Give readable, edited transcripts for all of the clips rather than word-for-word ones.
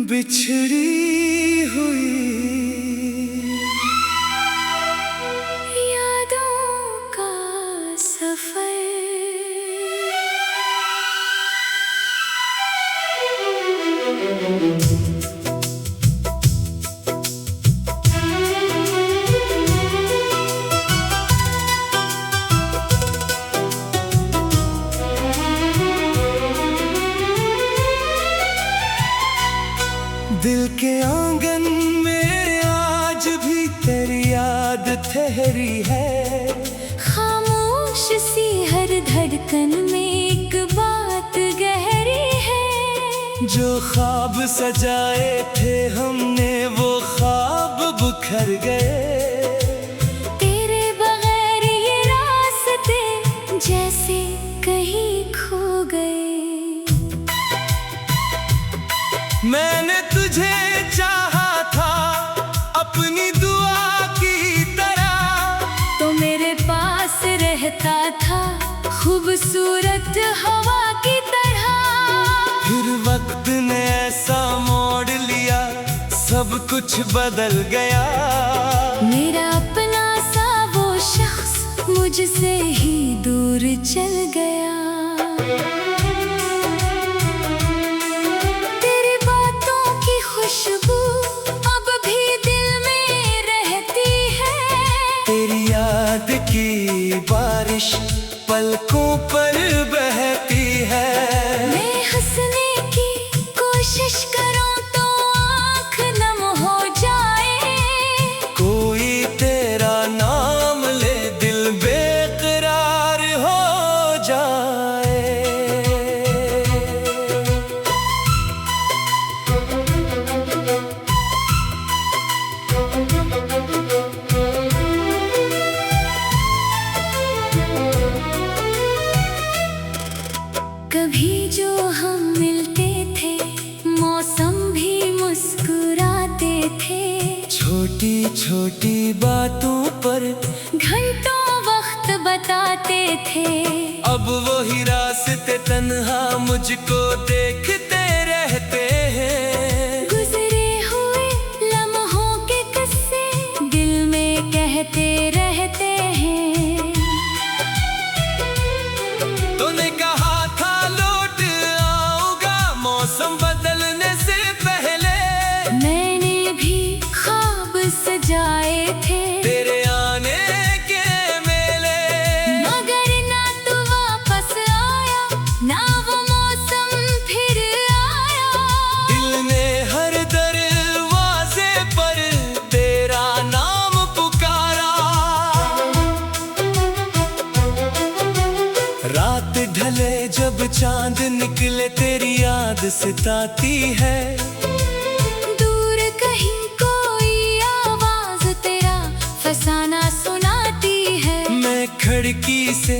बिछड़ी हुई यादों का सफर। दिल के आंगन में आज भी तेरी याद ठहरी है। खामोश सी हर धड़कन में एक बात गहरी है। जो ख्वाब सजाए थे हमने वो ख्वाब बिखर गए। तेरे बगैर ये रास्ते जैसे कहीं खो गए। मैंने तुझे चाहा था अपनी दुआ की तरह, तो मेरे पास रहता था खूबसूरत हवा की तरह। फिर वक्त ने ऐसा मोड़ लिया सब कुछ बदल गया। मेरा अपना सा वो शख्स मुझसे ही दूर चल गया। याद की बारिश पलकों पर बहती है। मैं हंसने की कोशिश करूं तो आँख नम हो जाए। कोई तेरा नाम ले दिल बेकरार हो जाए। कभी जो हम मिलते थे मौसम भी मुस्कुराते थे। छोटी छोटी बातों पर घंटों वक्त बताते थे। अब वही रास्ते तन्हा मुझको देखते रहते हैं। गुजरे हुए लम्हों के किस्से दिल में कहते रहते हैं। तूने कहा था लौट आऊंगा मौसम बदलने से पहले। मैंने भी ख्वाब सजाए थे तेरे आने के मेले, मगर ना तू वापस आया ना वो मौसम फिर आया। दिल ने हर दरवाजे पर तेरा नाम पुकारा। रात ढले जब चांद निकले तेरी याद सताती है। दूर कहीं कोई आवाज तेरा फसाना सुनाती है। मैं खिड़की से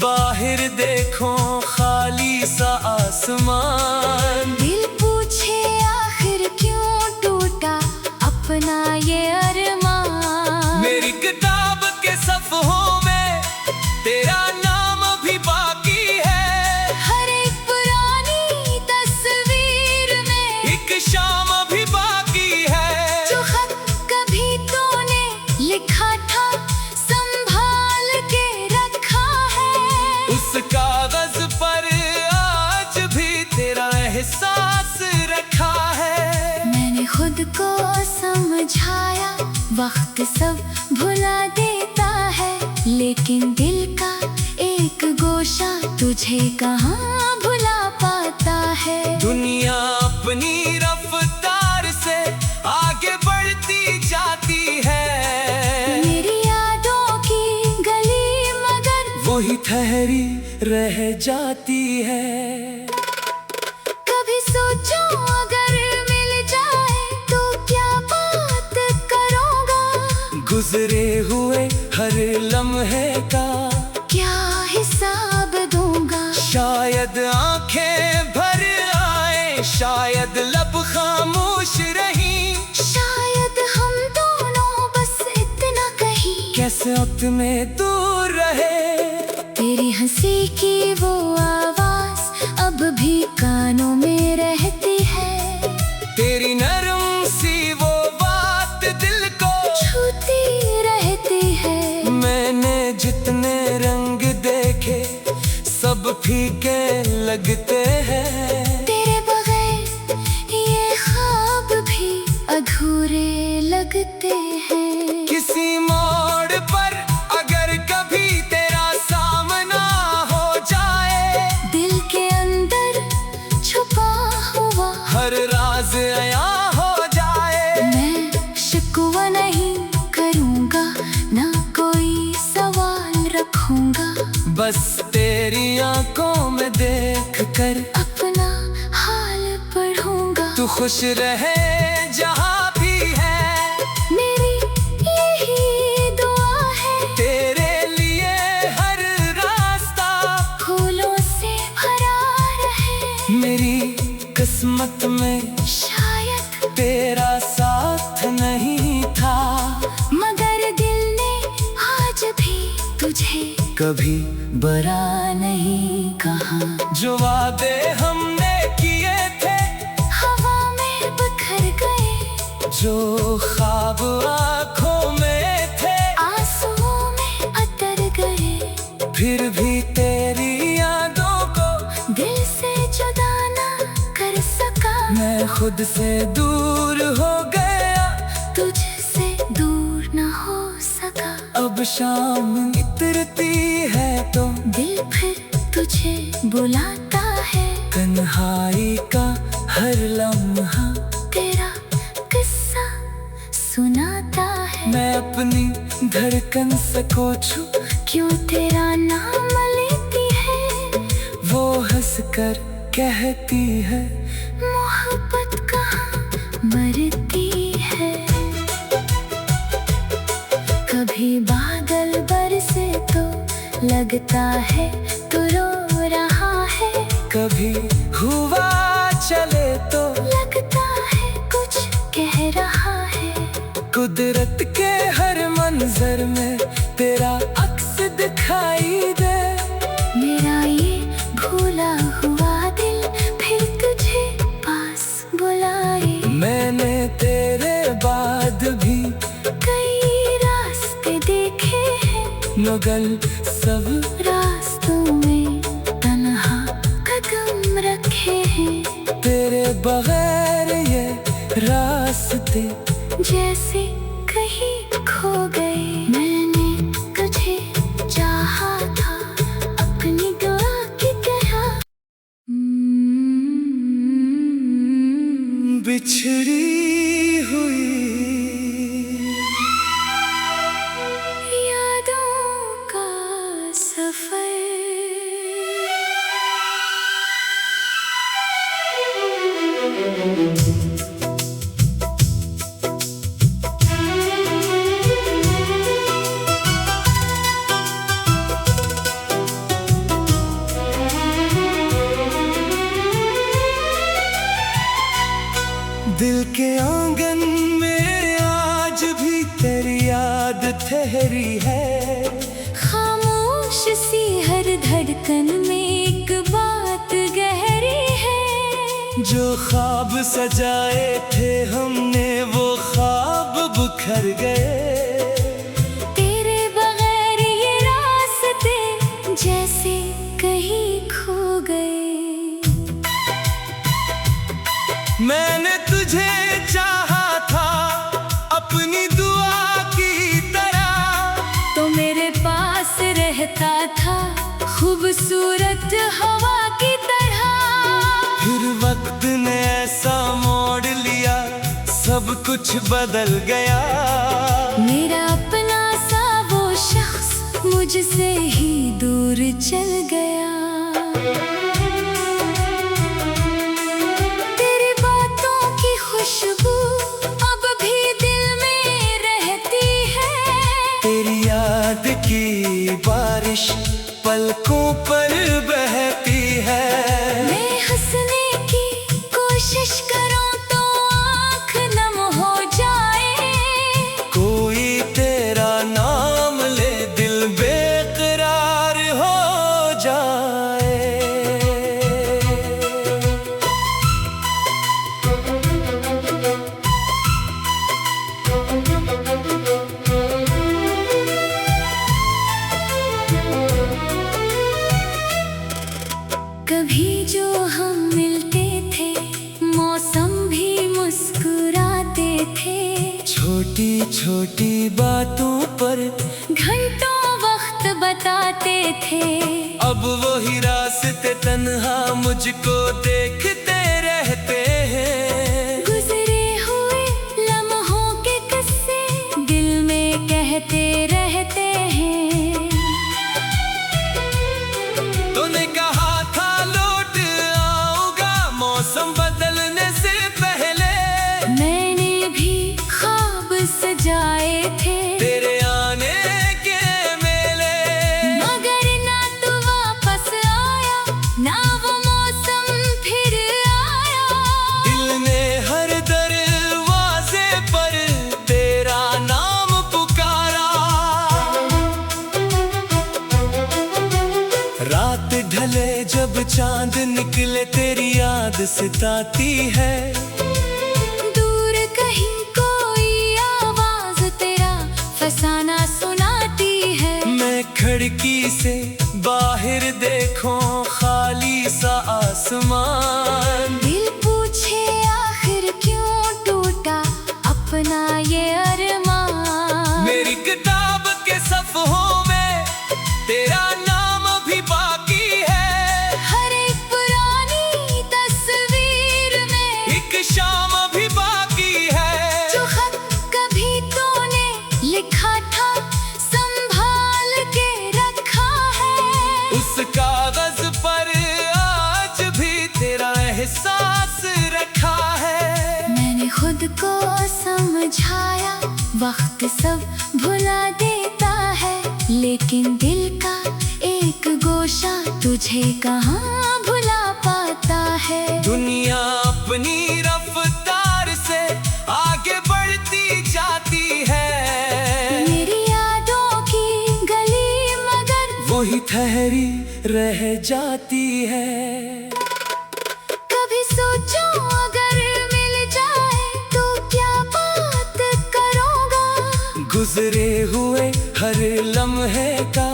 बाहर देखूं खाली सा आसमान। दिल पूछे आखिर क्यों टूटा अपना ये अरमान। मेरी किताब के सफ़हों में तेरा नाम भी बाकी है। हर एक पुरानी तस्वीर में एक शाम भी बाकी है। जो खत कभी तूने लिखा था संभाल के रखा है। उस कागज पर आज भी तेरा एहसास रखा है। मैंने खुद को समझाया वक्त सब भुला देता है। लेकिन दिल का एक गोशा तुझे कहाँ भुला पाता है। दुनिया अपनी रफ्तार से आगे बढ़ती जाती है। मेरी यादों की गली मगर वही ठहरी रह जाती है। कभी सोचो अगर मिल जाए तो क्या बात करूँगा। गुजरे हुए हर लम्हे का क्या हिसाब दूंगा। शायद आंखें भर आए शायद लब खामोश रही। शायद हम दोनों बस इतना कहीं कैसे वक्त में दूर रहे। तेरी हंसी की वो आवाज अब भी कानों में रहती है। तेरी लगते हैं। तेरे बगैर ये ख्वाब भी अधूरे लगते हैं। किसी मोड़ पर अगर कभी तेरा सामना हो जाए, दिल के अंदर छुपा हुआ हर राज आया हो जाए, मैं शिकवा नहीं करूँगा, ना कोई सवाल रखूँगा। बस तेरी आंखों में देख कर अपना हाल पढ़ूंगा। तू खुश रहे जहाँ भी है, मेरी यही दुआ है। तेरे लिए हर रास्ता फूलों से भरा रहे। मेरी किस्मत में शायद तेरा साथ नहीं था, मगर दिल ने आज भी तुझे कभी बुरा नहीं कहा। जो वादे हमने किए थे हवा में बिखर गए, जो ख्वाब आँखों में थे आंसुओं में अतर गए। फिर भी तेरी यादों को दिल से जुदा ना कर सका। मैं खुद से दूर हो गया, तुझसे दूर ना हो सका। अब शाम इतरती है तो दिल फिर तुझे बुलाता है। तन्हाई का हर लम्हा तेरा किस्सा सुनाता है। मैं अपनी धड़कन से पूछूं क्यों तेरा नाम लेती है, वो हंस कर कहती है मोहब्बत कहाँ मरती है। कभी बादल बरसे तो लगता है तू रो रहा है। कभी हुआ चले तो लगता है कुछ कह रहा है। कुदरत के हर मंजर में तेरा अक्स दिखाई दे। मेरा ये भूला हुआ दिल फिर तुझे पास बुलाए। मैंने तेरे बाद भी कई रास्ते देखे हैं, मगर सब रास्तों में तन्हा कदम रखे हैं। तेरे बगैर ये रास्ते जैसे कहीं खो गए। मैंने तुझे चाहा था अपनी दुआ की तरह। बिछड़ी हुई यादों का सफर। दिल के आंगन में आज भी तेरी याद ठहरी है। खामोश सी हर धड़कन में एक बात गहरी है। जो ख्वाब सजाए थे हमने वो ख्वाब बिखर गए। तेरे बगैर ये रास्ते जैसे कहीं खो गए। मैंने तुझे चाहा था अपनी दुआ की तरह, तो मेरे पास रहता था खूबसूरत हवा की तरह। फिर वक्त ने ऐसा मोड़ लिया सब कुछ बदल गया। मेरा अपना सा वो शख्स मुझसे ही दूर चल गया। तेरी बातों की खुशबू अब भी दिल में रहती है। तेरी याद की बारिश पलकों पर बहती है। मैं हंसने की कोशिश करूं तो आँख नम हो जाए। कभी जो हम मिलते थे मौसम भी मुस्कुराते थे। छोटी छोटी बातों पर घंटों वक्त बताते थे। अब वही रास्ते तन्हा मुझको देखते रहते हैं। गुजरे हुए लम्हों के किस्से दिल में कहते रहते हैं। तूने कहा था लौट आऊंगा मौसम बदलने से पहले। मैंने भी ख्वाब सजाए थे तेरे आने के मेले, मगर ना तू वापस आया ना वो मौसम फिर आया। दिल ने हर दरवाजे पर तेरा नाम पुकारा। रात ढले जब चांद निकले तेरी याद सताती है। दूर कहीं कोई आवाज तेरा फसाना सुनाती है। मैं खिड़की से बाहर देखूं खाली सा आसमान। दिल पूछे आखिर क्यों टूटा अपना ये अरमान। मेरी किताब के सफ़हों में तेरा नाम भी बाकी है। हर एक पुरानी तस्वीर में एक शाम भी बाकी है। जो खत कभी तूने लिखा था संभाल के रखा है। उस कागज पर आज भी तेरा एहसास रखा है। मैंने खुद को समझाया वक्त सब भुला देता है। लेकिन दिल का एक गोशा तुझे कहाँ भुला पाता है। दुनिया अपनी रफ्तार से आगे बढ़ती जाती है। मेरी यादों की गली मगर वही ठहरी रह जाती है। कभी सोचो अगर मिल जाए तो क्या बात करूँगा। गुजरे हुए हर लम्हे का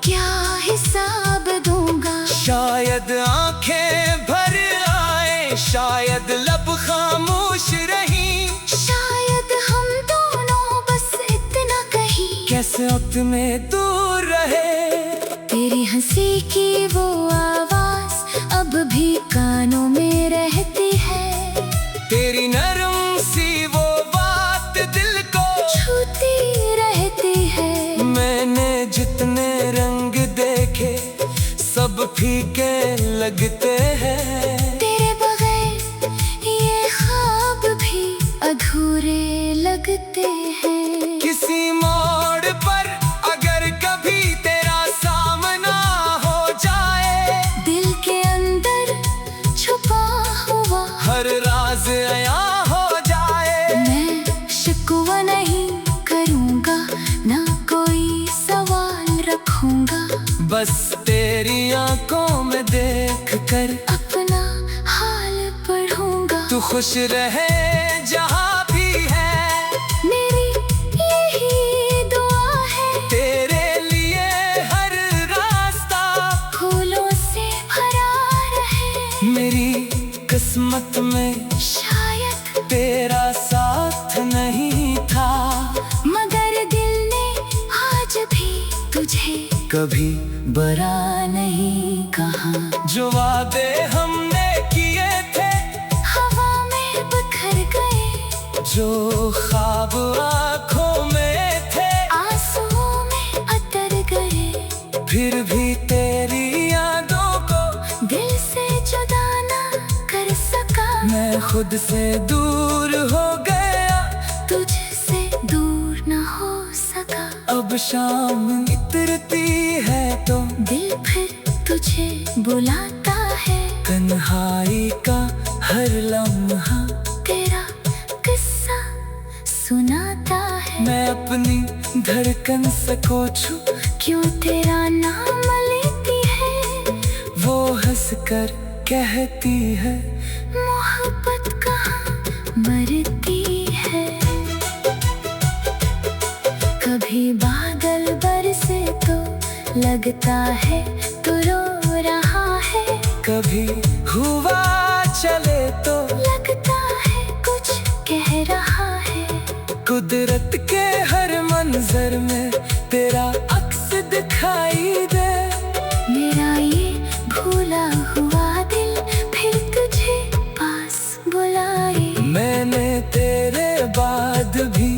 क्या हिसाब दूंगा। शायद आंखें भर आए, शायद लब खामोश रही। शायद हम दोनों बस इतना कहीं कैसे वक्त में दूर रहे। तेरी हंसी की वो आवाज अब भी कानों में रहती है। तेरी नरम सी वो बात दिल को छूती रहती है। मैंने जितने रंग देखे सब फीके लगते हैं। तेरे बगैर ये ख्वाब भी अधूरे लगते हैं। किसी मोड़ पर अगर कभी तेरा सामना हो जाए, दिल के अंदर छुपा हुआ हर राज आया हो जाए। मैं शिकवा नहीं करूँगा ना कोई सवाल रखूँगा। बस तेरी आंखों में देख कर अपना हाल पढ़ूंगा। तू खुश रहे जहाँ भी है। मेरी यही दुआ है तेरे लिए हर रास्ता फूलों से भरा रहे। मेरी किस्मत में शायद तेरा साथ नहीं था, मगर दिल ने आज भी तुझे कभी बुरा नहीं कहा। जो वादे हमने किए थे हवा में बिखर गए। जो ख्वाब आँखों में थे आंसुओं में अतर गए। फिर भी तेरी यादों को दिल से जुदा ना कर सका। मैं खुद से दूर हो गया, तुझसे दूर ना हो सका। अब शाम इतरती है तो दिल फिर तुझे बुलाता है। तन्हाई का हर लम्हा तेरा किस्सा सुनाता है। मैं अपनी धड़कन से कोचूं क्यों तेरा नाम लेती है। वो हंस कर कहती है मोहब्बत कहाँ मरती है। कभी बादल बरसे तो लगता है तू रो रहा है। कभी हुआ चले तो लगता है कुछ कह रहा है। कुदरत के हर मंजर में तेरा अक्स दिखाई दे। मेरा ये भूला हुआ दिल फिर तुझे पास बुलाए। मैंने तेरे बाद भी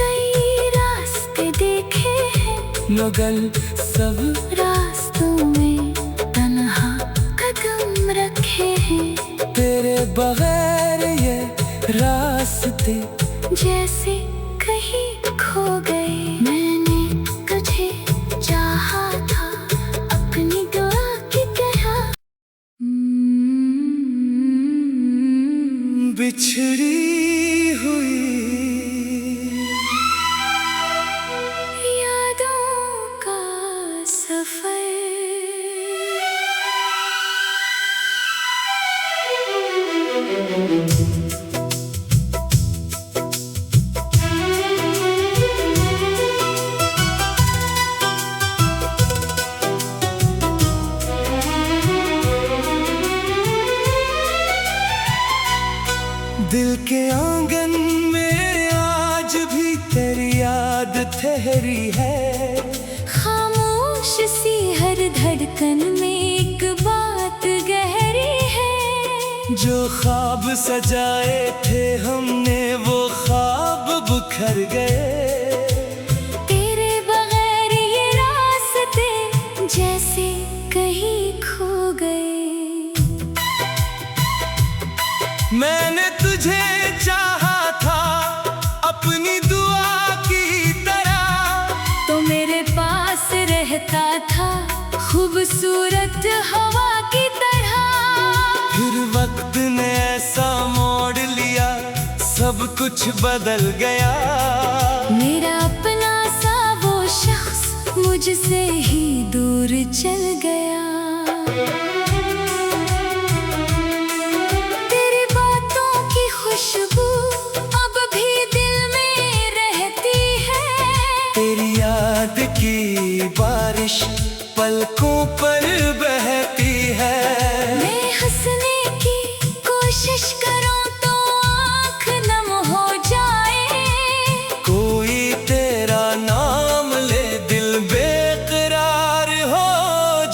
कई रास्ते देखे हैं, मगर सब रास्तों में तन्हा कदम रखे हैं। तेरे बगैर ये रास्ते जैसे कहीं खो गए। मैंने तुझे चाहा था अपनी दुआ की तरह। बिछड़ी हुई यादों का सफर। दिल के आंगन में आज भी तेरी याद ठहरी है। खामोश सी हर धड़कन में एक बात गहरी है। जो ख्वाब सजाए थे हमने वो ख्वाब बिखर गए। तेरे बगैर ये रास्ते जैसे कहीं खो गए। मैंने तुझे चाहा था अपनी दुआ की तरह। तो मेरे पास रहता था खूबसूरत हवा की तरह। फिर वक्त ने ऐसा मोड़ लिया सब कुछ बदल गया। मेरा अपना सा वो शख्स मुझसे ही दूर चल गया। तेरी बातों की खुशबू अब भी दिल में रहती है। तेरी याद की बारिश पलकों पर बहती है। मैं हंसने की कोशिश करूं तो आँख नम हो जाए। कोई तेरा नाम ले दिल बेकरार हो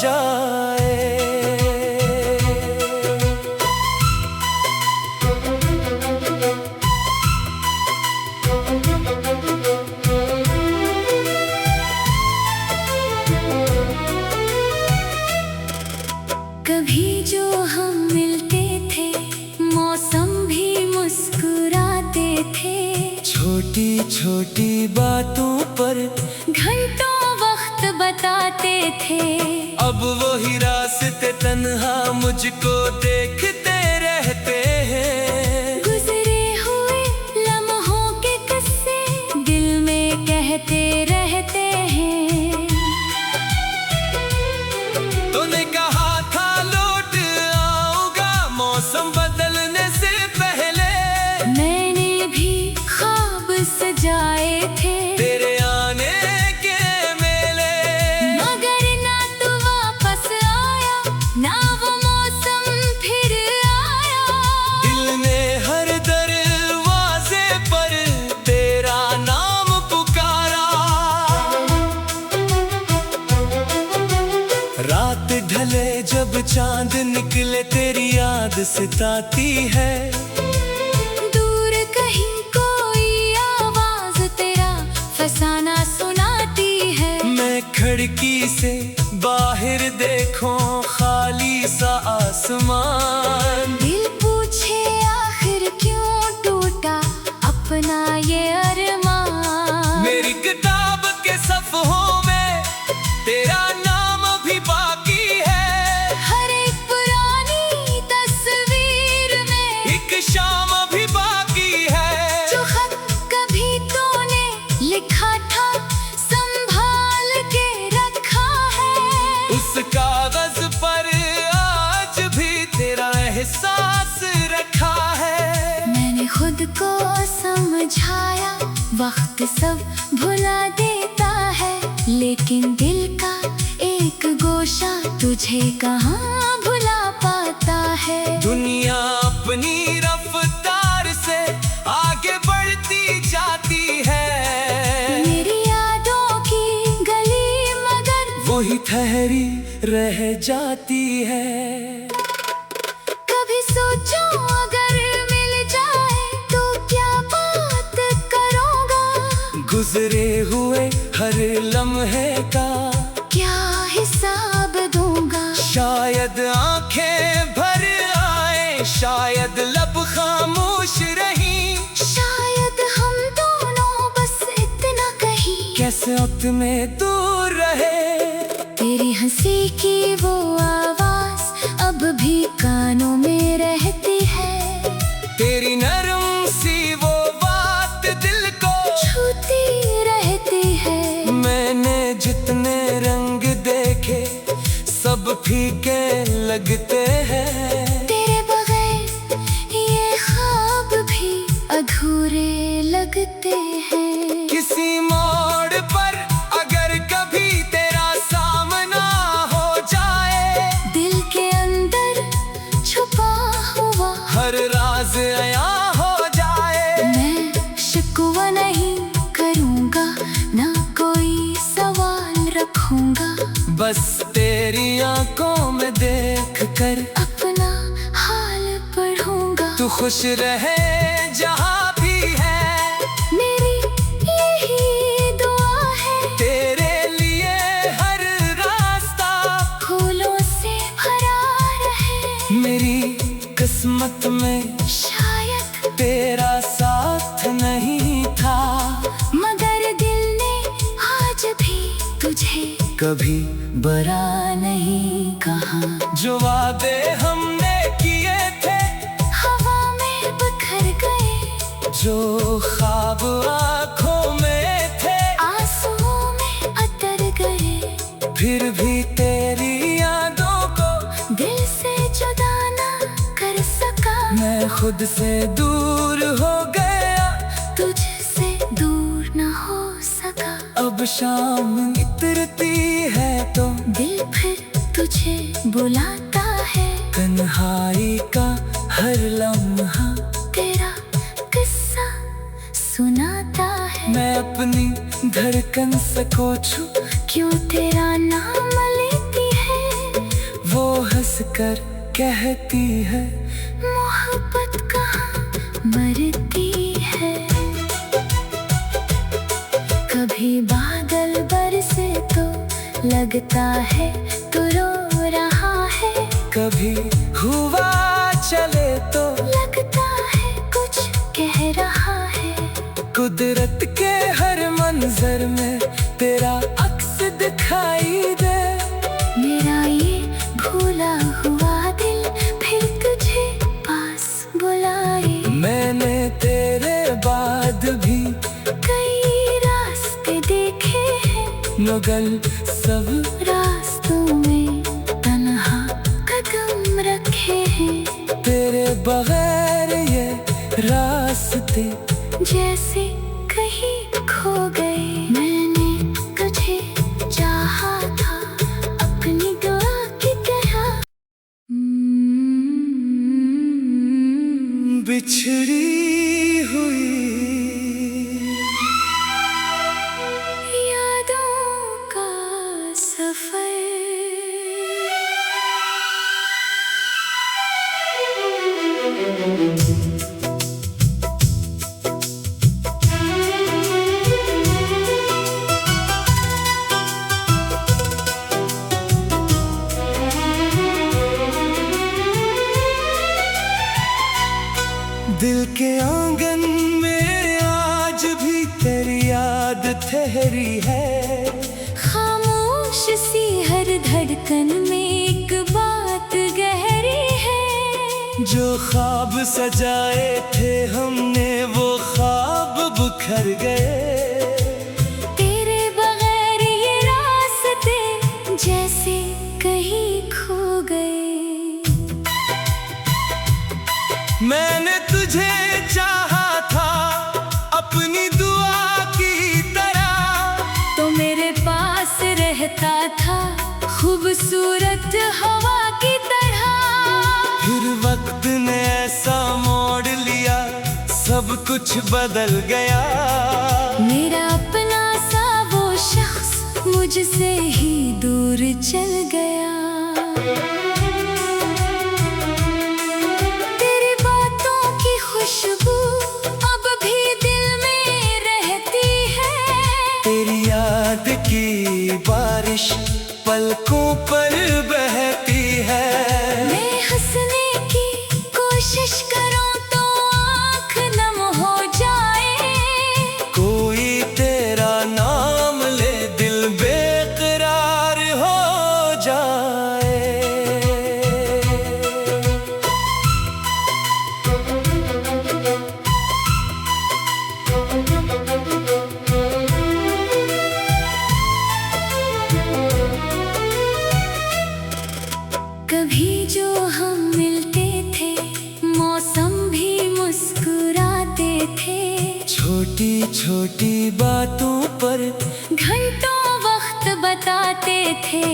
जाए। कभी जो हम मिलते थे मौसम भी मुस्कुराते थे। छोटी छोटी बातों पर घंटों वक्त बताते थे। अब वही रास्ते तन्हा मुझको देखते रहते हैं। गुजरे हुए लम्हों के किस्से दिल में कहते रहते हैं। तूने कहा था लौट आऊंगा मौसम बदलने से पहले। मैंने भी ख्वाब सजाए थे तेरे आने के मेले। मगर ना तू वापस आया ना वो मौसम फिर आया। दिल ने हर दरवाजे पर तेरा नाम पुकारा। रात ढले जब चांद निकले तेरी याद सताती है। दूर कहीं कोई आवाज तेरा फसाना सुनाती है। मैं खिड़की से बाहर देखूं खाली सा आसमान। दिल पूछे आखिर क्यों टूटा अपना ये अरमान। मेरी किताब के सफ़हों में तेरा नाम भी बाकी है। हर एक पुरानी तस्वीर में एक शाम भी बाकी है। जो खत कभी तूने लिखा था संभाल के रखा है। उस कागज पर आज भी तेरा एहसास रखा है। मैंने खुद को समझाया वक्त सब भुला देता है। लेकिन दिल का एक गोशा तुझे कहाँ भुला पाया। ठहरी रह जाती है। कभी सोचो अगर मिल जाए तो क्या बात करूँगा, गुजरे हुए हर लम्हे का क्या हिसाब दूंगा। शायद आंखें भर आए, शायद लब खामोश रही, शायद हम दोनों बस इतना कहीं कैसे वक्त में दूर रहे। तेरी हंसी की वो आवाज अब भी कानों में रहती है, तेरी नरम सी वो बात दिल को छूती रहती है। मैंने जितने रंग देखे सब फीके लगते हैं, तेरे बगैर ये ख्वाब भी अधूरे लगते हैं। किसी मोड़ पर अगर कभी तेरा सामना हो जाए, दिल के अंदर छुपा हुआ हर राज आया हो जाए। मैं शिकवा नहीं करूँगा, ना कोई सवाल रखूँगा, बस तेरी आंखों में देख कर अपना हाल पढ़ूंगा। तू खुश रहे जहाँ भी है, मेरी यही दुआ है, तेरे लिए हर रास्ता फूलों से भरा रहे। मेरी किस्मत में शायद तेरा साथ नहीं था, मगर दिल ने आज भी तुझे कभी बुरा नहीं कहा। जो वादे हमने किए थे हवा में बिखर गए, जो ख्वाब आँखों में थे आंसुओं में अतर गए, फिर भी तेरी यादों को दिल से जुदा ना कर सका। मैं खुद से दूर हो गया, तुझसे दूर न हो सका। अब शाम इतरती है तो दिल फिर तुझे बुलाता है, तन्हाई का हर लम्हा तेरा किस्सा सुनाता है। मैं अपनी धड़कन से कोचूं, क्यों तेरा नाम लेती है, वो हंस कर कहती है मोहब्बत कहाँ मरती है। कभी बादल बरसे तो लगता है तू रो रहा है, कभी हुआ चले तो लगता है कुछ कह रहा है। कुदरत के हर मंजर में तेरा अक्स दिखाई दे। मेरा ये भूला हुआ दिल फिर तुझे पास बुलाए। मैंने तेरे बाद भी कई रास्ते देखे हैं, मगर सब रास्तों में तन्हा कदम रखे हैं। तेरे बगैर ये रास्ते जैसे कहीं खो गए। मैंने तुझे चाहा था अपनी दुआ की तरह, बिछड़ी हुई यादों का सफर। दिल के आंगन में आज भी तेरी याद ठहरी है। खामोश सी हर धड़कन में एक बात गहरी है। जो ख्वाब सजाए थे हमने वो ख्वाब बिखर गए। तेरे बगैर ये रास्ते जैसे कहीं खो गए। मैंने तुझे चाहा था अपनी दुआ की तरह, तो मेरे पास रहता था खूबसूरत हवा की तरह। फिर वक्त ने ऐसा मोड़ लिया सब कुछ बदल गया। मेरा अपना सा वो शख्स मुझसे ही दूर चल गया। तेरी बातों की खुशबू अब भी दिल में रहती है। तेरी याद की बारिश पलकों पर बहती है। मैं हंसने की कोशिश करूं तो आँख नम हो जाए। कोई तेरा नाम ले दिल बेकरार हो जाए। कभी जो हम मिलते थे मौसम भी मुस्कुराते थे। छोटी छोटी बातों पर घंटों वक्त बताते थे।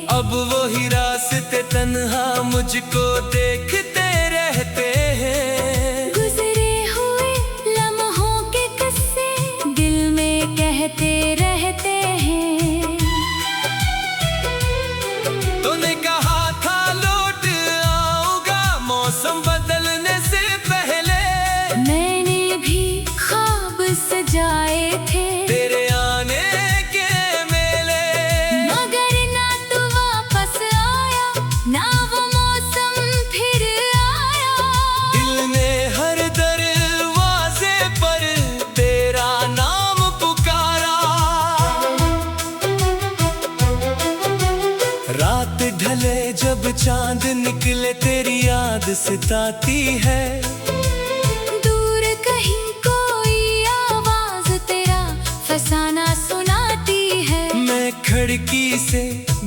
अब वही रास्ते तन्हा मुझको देखते रहते हैं। गुजरे हुए लम्हों के किस्से दिल में कहते रहते हैं। तूने कहा था लौट आऊंगा मौसम बदलने से पहले। मैंने भी ख्वाब सजाए थे तेरे आने के मेले, मगर ना तू वापस आया ना वो मौसम फिर आया। दिल ने हर दरवाजे पर तेरा नाम पुकारा। रात ढले जब चांद निकले तेरी याद सताती है। दूर कहीं कोई आवाज तेरा फसाना सुनाती है। मैं खिड़की से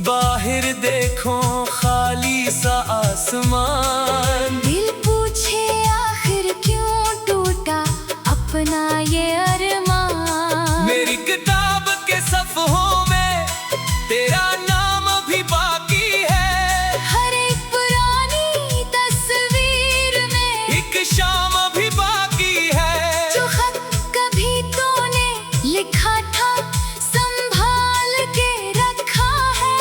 बाहर देखूं खाली सा आसमान। दिल पूछे आखिर क्यों टूटा अपना ये अरमान। मेरी किताब के सफ़हों में तेरा नाम भी बाकी है। हर एक पुरानी तस्वीर में एक शाम भी बाकी है। जो खत कभी तूने लिखा था संभाल के रखा है।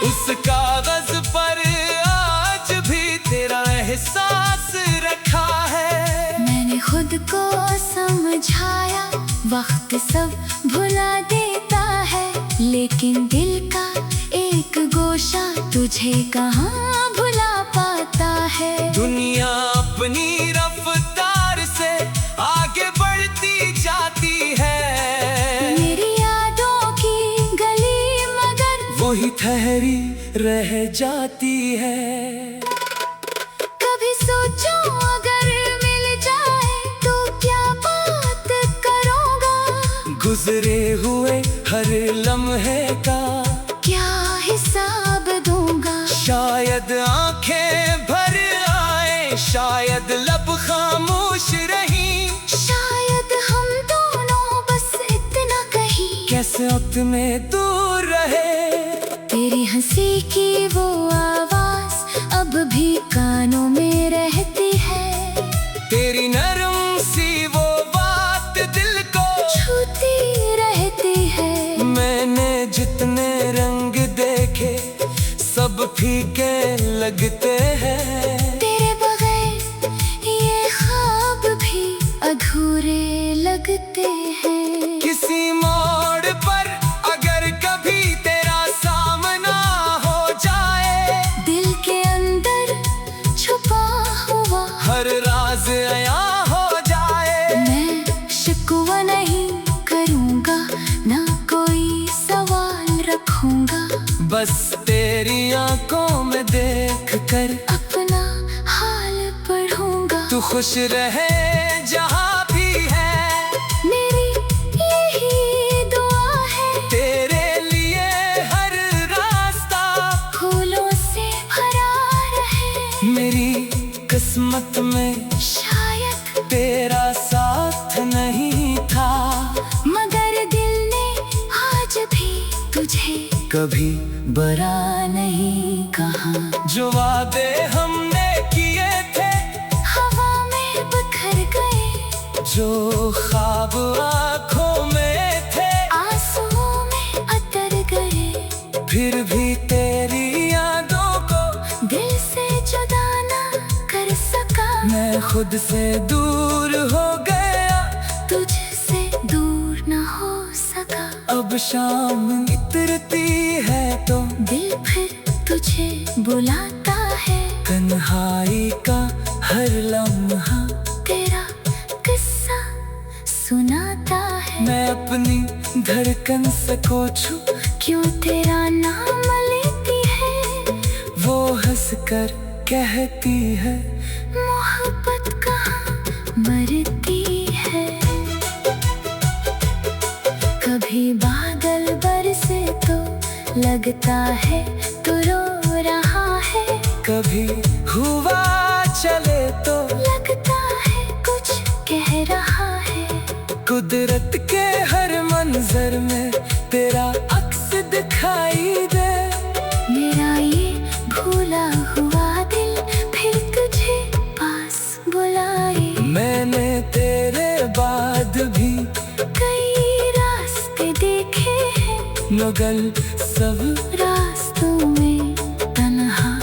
उस कागज पर आज भी तेरा एहसास रखा है। मैंने खुद को समझाया वक्त सब भुला देता है। लेकिन दिल का एक गोशा तुझे कहाँ भुला पाता है। दुनिया अपनी रफ्तार से आगे बढ़ती जाती है। मेरी यादों की गली मगर वही ठहरी रह जाती है। कभी सोचो अगर मिल जाए तो क्या बात करूँगा। गुजरे हुए हर लम्हे का क्या हिसाब दूंगा। शायद आंखें भर आए, शायद लब खामोश रही। शायद हम दोनों बस इतना कहीं कैसे वक्त में दूर रहे। तेरी हंसी की वो आवाज अब भी कानों में रहती है। तेरी नरम सी वो बात दिल को छूती रहती है। मैंने जितने रंग देखे सब फीके लगते हैं। तेरे बगैर ये ख्वाब भी अधूरे लगते हैं। किसी मोड़ पर अगर कभी तेरा सामना हो जाए, दिल के अंदर छुपा हुआ हर राज आया हो जाए। मैं शिकवा नहीं करूँगा ना कोई सवाल रखूँगा। बस तेरी आंखों में देख कर अपना हाल पढ़ूंगा। तू खुश रहे जहाँ भी है। मेरी यही दुआ है तेरे लिए हर रास्ता फूलों से भरा रहे। मेरी किस्मत में शायद तेरा साथ नहीं था, मगर दिल ने आज भी तुझे कभी बरा नहीं कहा। जो वादे हमने किए थे हवा में बिखर गए। जो ख्वाब आँखों में थे आंसुओं में अतर गए। फिर भी तेरी मैं खुद से दूर हो गया, तुझसे दूर न हो सका। अब शाम इतरती है तो दिल फिर तुझे बुलाता है। तन्हाई का हर लम्हा तेरा किस्सा सुनाता है। मैं अपनी धड़कन से कोचूं, क्यों तेरा नाम लेती है। वो हंस कर कहती है, मोहब्बत कहाँ मरती है। कभी बादल बरसे तो लगता है तू रो रहा है। कभी हुआ चले तो लगता है कुछ कह रहा है। कुदरत के हर मंजर में तेरा अक्स दिखाई दे। मेरा ये भूला हुआ दिल फिर तुझे पास बुलाए। मैंने तेरे बाद भी कई रास्ते देखे हैं, मगर सब रास्तों में तन्हा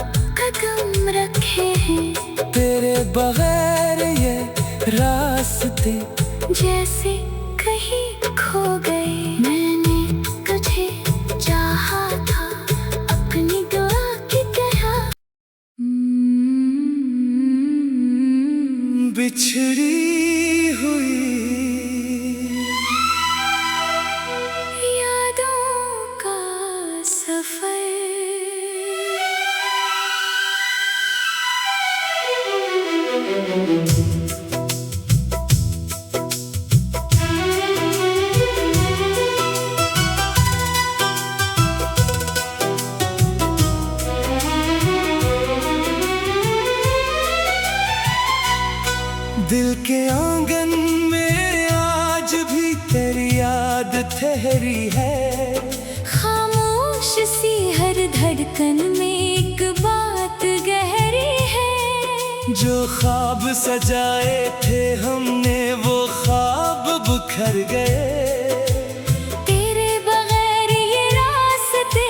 कदम रखे हैं। तेरे बगैर ये रास्ते जैसे कहीं खो गए। मैंने तुझे चाहा था अपनी दुआ की तरह। बिछड़ी हुई यादों का सफर। दिल के आंगन में आज भी तेरी याद ठहरी है। खामोश सी हर धड़कन में एक बात गहरी है। जो ख्वाब सजाए थे हमने वो ख्वाब बिखर गए। तेरे बगैर ये रास्ते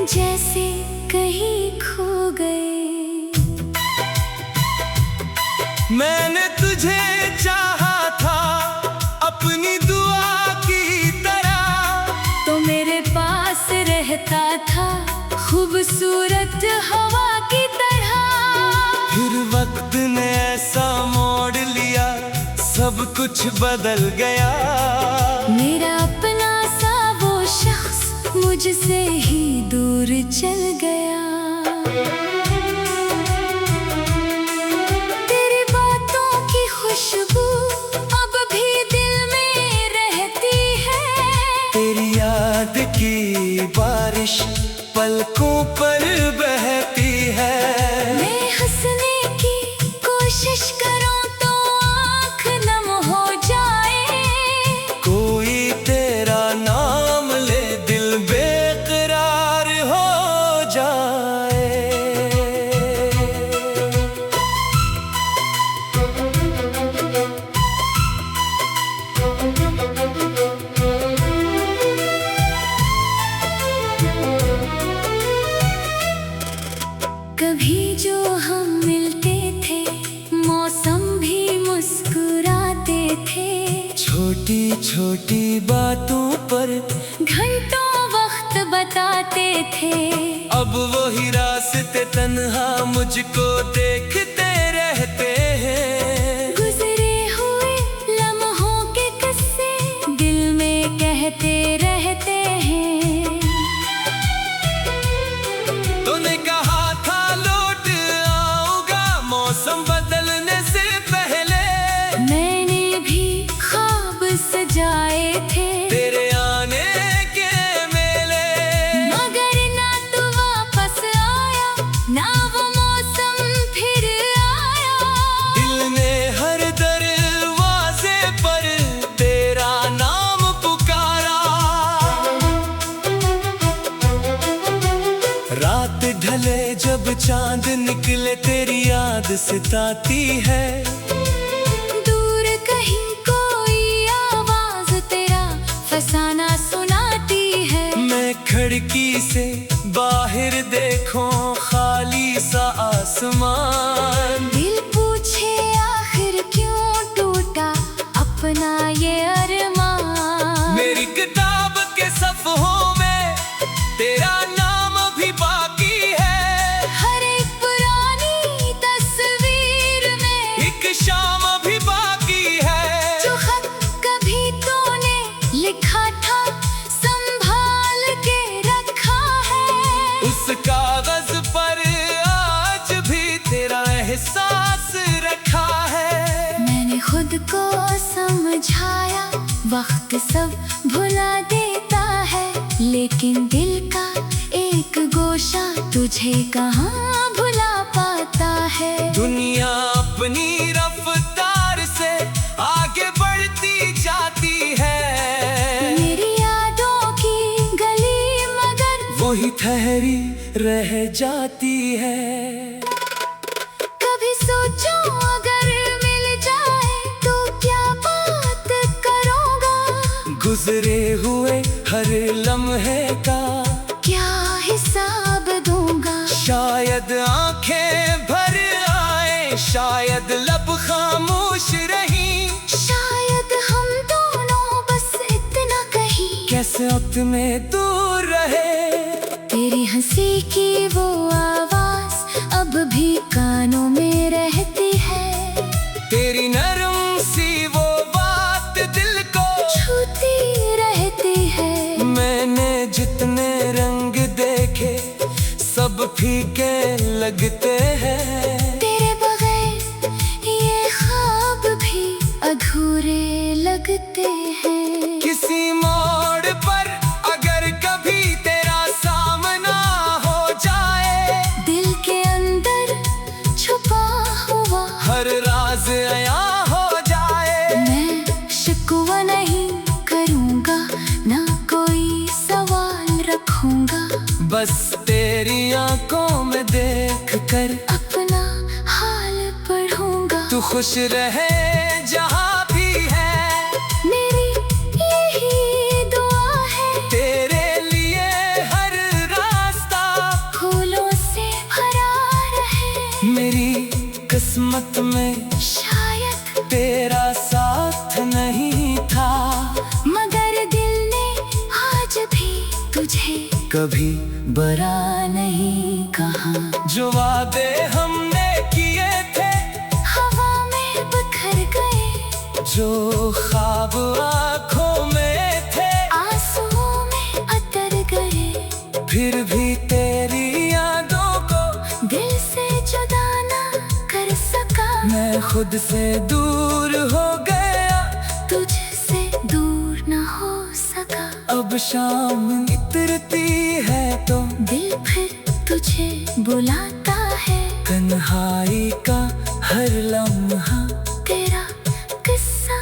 जैसे कहीं खो गए। मैंने तुझे चाहा था अपनी दुआ की तरह। तो मेरे पास रहता था खूबसूरत हवा की तरह। फिर वक्त ने ऐसा मोड़ लिया, सब कुछ बदल गया। मेरा अपना सा वो शख्स मुझसे ही दूर चल गया। तेरी बातों की खुशबू अब भी दिल में रहती है। तेरी याद की बारिश पलकों पर बहती है। मैं हंसने की कोशिश करूं तो आँख नम हो जाए। कोई तेरा नाम ले दिल बेकरार हो जाए। कभी जो हम मिलते थे मौसम भी मुस्कुराते थे। छोटी छोटी बातों पर घंटों वक्त बताते थे। अब वही रास्ते तन्हा मुझको देखते रहते हैं। गुजरे हुए लम्हों के किस्से दिल में कहते रहते हैं। तूने कहा था लौट आऊंगा मौसम बदलने से पहले। मैंने भी ख्वाब सजाए थे तेरे आने के मेले, मगर ना तू वापस आया ना वो मौसम फिर आया। दिल ने हर दरवाजे पर तेरा नाम पुकारा। रात ढले जब चांद निकले तेरी याद सताती है। दूर कहीं कोई आवाज तेरा फसाना सुनाती है। मैं खिड़की से बाहर देखूं खाली सा आसमान। दिल पूछे खुद को समझाया, वक्त सब भुला देता है, लेकिन दिल का एक गोशा तुझे कहाँ भुला पाता है। दुनिया अपनी रफ्तार से आगे बढ़ती जाती है, मेरी यादों की गली मगर वही ठहरी रह जाती है। कभी सोचो अगर मिल जाए तो क्या बात करूँगा, गुजरे हुए हर लम्हे का क्या हिसाब दूंगा। शायद आंखें भर आए, शायद लब खामोश रही, शायद हम दोनों बस इतना कहीं कैसे वक्त में दूर रहे। तेरी हंसी की वो आवाज अब भी कानों में रहती है, तेरी नरम सी वो बात दिल को छूती रहती है। मैंने जितने रंग देखे सब फीके लगते हैं, तेरे बगैर ये ख्वाब भी अधूरे लगते हैं। किसी मोड़ पर अगर कभी तेरा सामना हो जाए, दिल के अंदर छुपा हुआ हर राज आया हो जाए, मैं शिकवा नहीं करूँगा, ना कोई सवाल रखूँगा, बस तेरी आंखों में देख कर अपना हाल पढ़ूंगा। तू खुश रहे जहाँ भी है, मेरी यही दुआ है, तेरे लिए हर रास्ता फूलों से भरा रहे। मेरी किस्मत में शायद तेरा साथ नहीं था, मगर दिल ने आज भी तुझे कभी बुरा नहीं कहा। जो वादे हमने किए थे हवा में बिखर गए, जो ख्वाब आँखों में थे आंसुओं में अतर गए, फिर भी तेरी यादों को दिल से जुदा ना कर सका। मैं खुद से दूर हो गया, तुझसे दूर ना हो सका। अब शाम इतरती है तो दिल फिर तुझे बुलाता है, तन्हाई का हर लम्हा तेरा किस्सा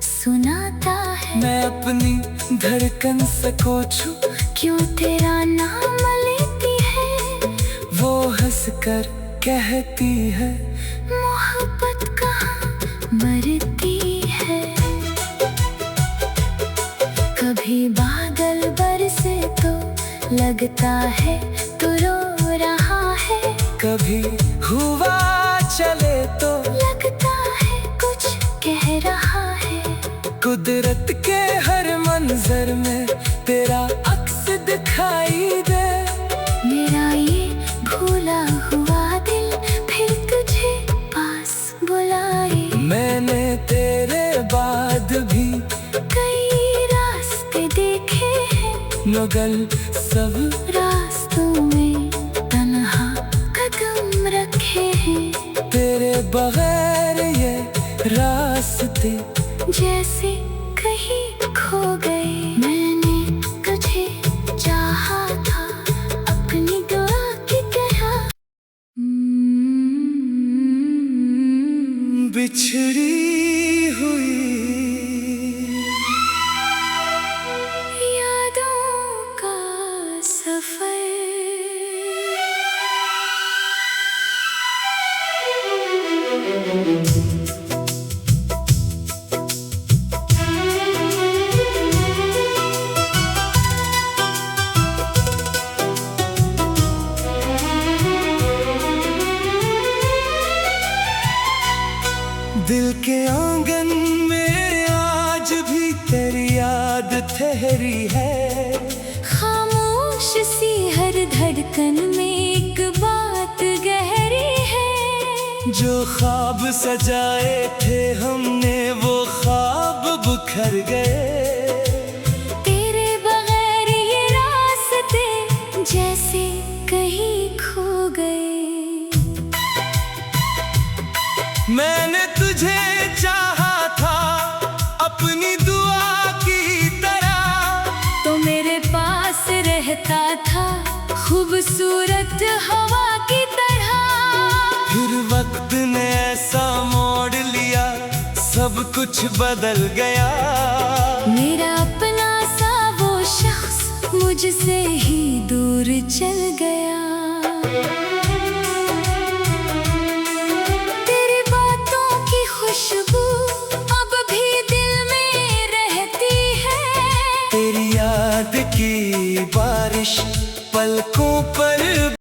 सुनाता है। मैं अपनी धड़कन से कोचूं, क्यों तेरा नाम लेती है, वो हंस कर कहती है मोहब्बत कहाँ मरती है। कभी बादल बरसे तो लगता है तू रो रहा है, कभी हुआ चले तो लगता है कुछ कह रहा है। कुदरत के हर मंजर में तेरा अक्स दिखाई दे, मेरा ये भूला हुआ दिल फिर तुझे पास बुलाए। मैंने तेरे बाद भी कई रास्ते देखे हैं, मगर सब रास्तों में तन्हा कदम रखे हैं। तेरे बगैर ये रास्ते जैसे कहीं खो गए। मैंने तुझे चाहा था अपनी दुआ की तरह, बिछड़ी हुई यादों का सफर। दिल के आंगन में आज भी तेरी याद ठहरी है, खामोश सी हर धड़कन में एक बात गहरी है। जो ख्वाब सजाए थे हमने वो ख्वाब बिखर गए। तेरे बगैर ये रास्ते जैसे कहीं खो गए। मैंने तुझे चाहा खूबसूरत हवा की तरह। फिर वक्त ने ऐसा मोड़ लिया, सब कुछ बदल गया। मेरा